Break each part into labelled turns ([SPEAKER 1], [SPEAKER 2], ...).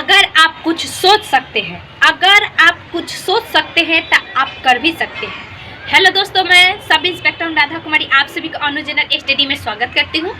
[SPEAKER 1] अगर आप कुछ सोच सकते हैं, अगर आप कुछ सोच सकते हैं तो आप कर भी सकते हैं। हेलो दोस्तों, मैं सब इंस्पेक्टर राधा कुमारी आप सभी को अनु जनरल स्टडी में स्वागत करती हूँ।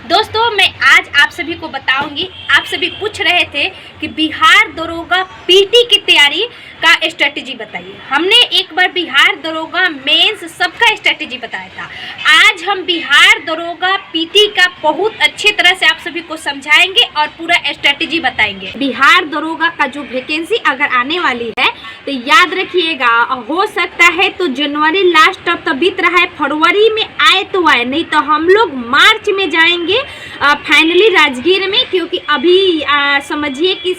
[SPEAKER 1] दोस्तों, मैं आज आप सभी को बताऊंगी, आप सभी पूछ रहे थे कि बिहार दरोगा पीटी की तैयारी का स्ट्रेटजी बताइए। हमने एक बार बिहार दरोगा मेंस सबका स्ट्रेटजी बताया था। आज हम बिहार दरोगा पीटी का बहुत अच्छी तरह से आप सभी को समझाएंगे और पूरा स्ट्रेटजी बताएंगे। बिहार दरोगा का जो वैकेंसी अगर आने वाली है तो याद रखिएगा, हो सकता है तो जनवरी लास्ट अब तो बीत रहा है, फरवरी में आए तो आए, नहीं तो हम लोग मार्च में जाएंगे फाइनली राजगीर में, क्योंकि अभी समझिए कि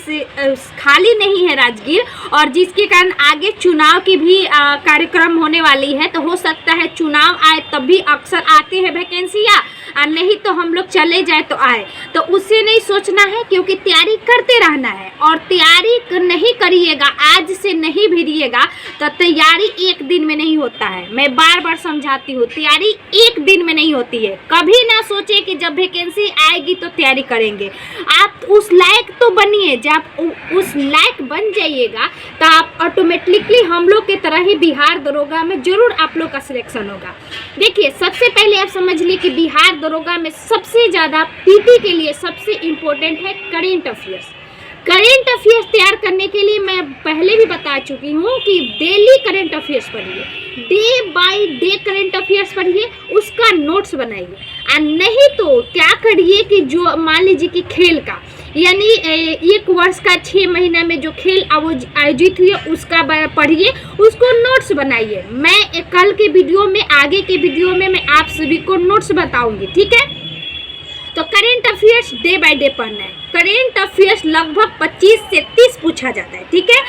[SPEAKER 1] खाली नहीं है राजगीर, और जिसके कारण आगे चुनाव की भी कार्यक्रम होने वाली है। तो हो सकता है चुनाव आए तब भी अक्सर आती है वैकेंसियाँ, और नहीं तो हम लोग चले जाए तो आए। तो उससे नहीं सोचना है, क्योंकि तैयारी करते रहना है। और तैयारी नहीं करिएगा, आज से नहीं भिड़िएगा तो तैयारी एक दिन में नहीं होता है। मैं बार बार समझाती हूँ, तैयारी एक दिन में नहीं होती है। कभी ना सोचे कि जब वैकेंसी आएगी तो तैयारी करेंगे। आप उस लायक तो बनिए, जब उस लायक बन जाइएगा तो आप ऑटोमेटिकली हम लोग के तरह ही बिहार दरोगा में जरूर आप लोग का सिलेक्शन होगा। देखिए, सबसे पहले आप समझ लीजिए कि बिहार दरोगा में सबसे ज़्यादा पीटी के लिए सबसे इम्पोर्टेंट है करेंट अफेयर्स। करेंट अफेयर्स तैयार करने के लिए मैं पहले भी बता चुकी हूँ कि डेली करेंट अफेयर्स पढ़िए, day by day current affairs पढ़िए, उसका नोट्स बनाइए। और नहीं तो क्या करिए कि जो मान लीजिए कि खेल का, यानी एक वर्ष का 6 महीना में जो खेल आयोजित हुई उसका पढ़िए, उसको नोट्स बनाइए। मैं कल के वीडियो में, आगे के वीडियो में मैं आप सभी को नोट्स बताऊंगी, ठीक है। तो current affairs day by day पढ़ना है। करेंट अफेयर्स लगभग 25 से 30 पूछा जाता है, ठीक है।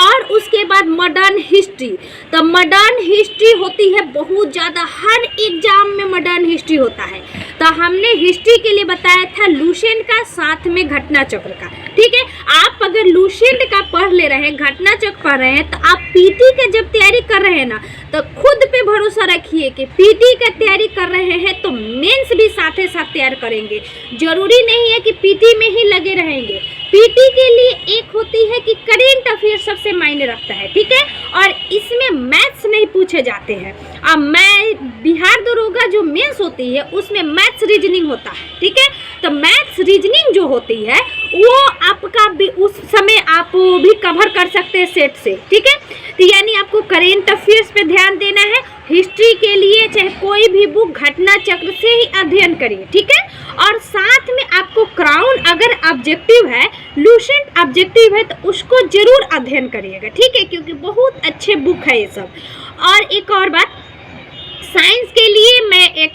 [SPEAKER 1] और उसके बाद मॉडर्न हिस्ट्री, तो मॉडर्न हिस्ट्री होती है बहुत ज़्यादा, हर एग्जाम में मॉडर्न हिस्ट्री होता है। तो हमने हिस्ट्री के लिए बताया था लुसेंट का, साथ में घटना चक्र का, ठीक है। आप अगर लुसेंट का पढ़ ले रहे हैं, घटना चक्र पढ़ रहे हैं, तो आप पीटी का जब तैयारी कर रहे हैं ना, तो खुद पे भरोसा रखिए कि पीटी का तैयारी कर रहे हैं तो मेंस भी साथ ही साथ तैयार करेंगे। जरूरी नहीं है कि पीटी में ही लगे रहेंगे। पीटी के लिए एक होती है कि करेंट अफेयर सबसे मायने रखता है, ठीक है। और इसमें मैथ्स नहीं पूछे जाते हैं। अब बिहार दरोगा जो मेंस होती है उसमें मैथ्स रीजनिंग होता है, ठीक है। तो मैथ्स रीजनिंग जो होती है वो आपका भी उस समय आप भी कवर कर सकते हैं सेट से, ठीक है। तो यानी आपको करेंट अफेयर्स पे ध्यान देना है। हिस्ट्री के लिए चाहे कोई भी बुक घटना चक्र से ही अध्ययन करिए, ठीक है। और साथ में आपको क्राउन अगर ऑब्जेक्टिव है, लुसेंट ऑब्जेक्टिव है, तो उसको जरूर अध्ययन करिएगा, ठीक है, क्योंकि बहुत अच्छे बुक है ये सब। और एक और बात, साइंस के लिए मैं एक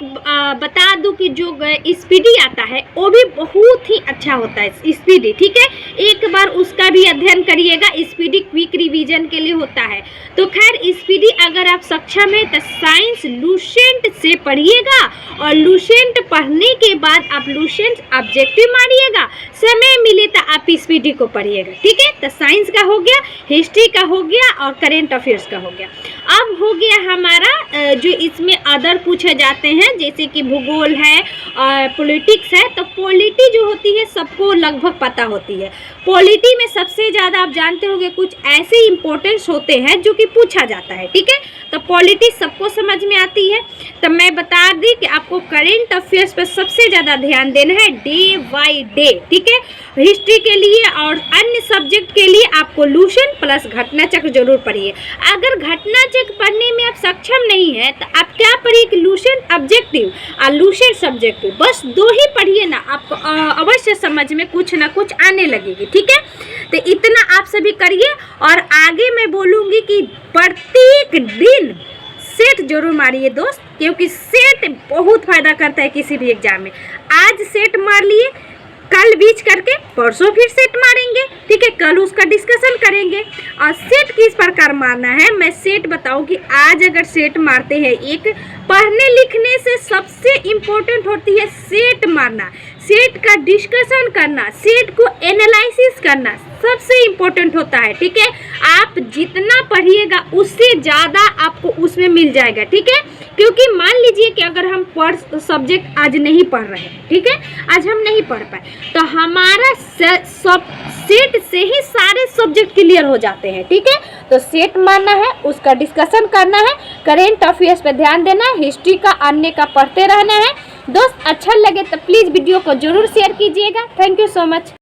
[SPEAKER 1] बता दूं कि जो स्पीडी आता है वो भी बहुत ही अच्छा होता है, स्पीडी, ठीक है। एक बार उसका भी अध्ययन करिएगा, स्पीडी क्विक रिवीजन के लिए होता है। तो खैर, स्पीडी अगर आप सक्षम है तो साइंस लुसेंट से पढ़िएगा, और लुसेंट पढ़ने के बाद आप लुसेंट ऑब्जेक्टिव मारिएगा, समय मिले तो आप स्पीडी को पढ़िएगा, ठीक है। तो साइंस का हो गया, हिस्ट्री का हो गया, और करेंट अफेयर्स का हो गया। अब हो गया हमारा जो इसमें अदर पूछे जाते हैं, जैसे कि भूगोल है और पॉलिटिक्स है। तो पॉलिटी जो होती है सबको लगभग पता होती है। पॉलिटी में सबसे ज़्यादा आप जानते होंगे कुछ ऐसे इंपॉर्टेंस होते हैं जो कि पूछा जाता है, ठीक है। तो पॉलिटी सबको समझ में आती है। तो मैं बता दी कि आपको करेंट अफेयर्स पर सबसे ज़्यादा ध्यान देना है डे बाय डे, ठीक है। हिस्ट्री के लिए और अन्य सब्जेक्ट के लिए आपको लुसेंट प्लस घटना चक्र जरूर पढ़िए। अगर घटना चक्र पढ़ने में आप सक्षम नहीं है तो आप क्या पढ़िए कि लुसेंट ऑब्जेक्टिव और लुसेंट सब्जेक्टिव, बस 2 ही पढ़िए ना, आपको अवश्य समझ में कुछ ना कुछ आने लगेगी, ठीक है। तो इतना आप सभी करिए। और आगे मैं बोलूँगी कि प्रत्येक दिन सेट जरूर मारिए दोस्त, क्योंकि सेट बहुत फायदा करता है किसी भी एग्जाम में। आज सेट मार लिए, कल बीच करके परसों फिर सेट मारेंगे, ठीक है। कल उसका डिस्कशन करेंगे। और सेट किस प्रकार मारना है मैं सेट बताऊं कि आज अगर सेट मारते हैं, एक पढ़ने लिखने से सबसे इम्पोर्टेंट होती है सेट मारना, सेट का डिस्कशन करना, सेट को एनालिसिस करना सबसे इम्पोर्टेंट होता है, ठीक है। आप जितना पढ़िएगा उससे ज़्यादा आपको उसमें मिल जाएगा, ठीक है। क्योंकि मान लीजिए कि अगर हम सब्जेक्ट आज नहीं पढ़ रहे हैं, ठीक है, आज हम नहीं पढ़ पाए, तो हमारा सेट से ही सारे सब्जेक्ट क्लियर हो जाते हैं। ठीक है, तो सेट मारना है, उसका डिस्कशन करना है, करेंट अफेयर्स पे ध्यान देना है, हिस्ट्री का अन्य का पढ़ते रहना है। दोस्त अच्छा लगे तो प्लीज़ वीडियो को जरूर शेयर कीजिएगा। Thank you so much.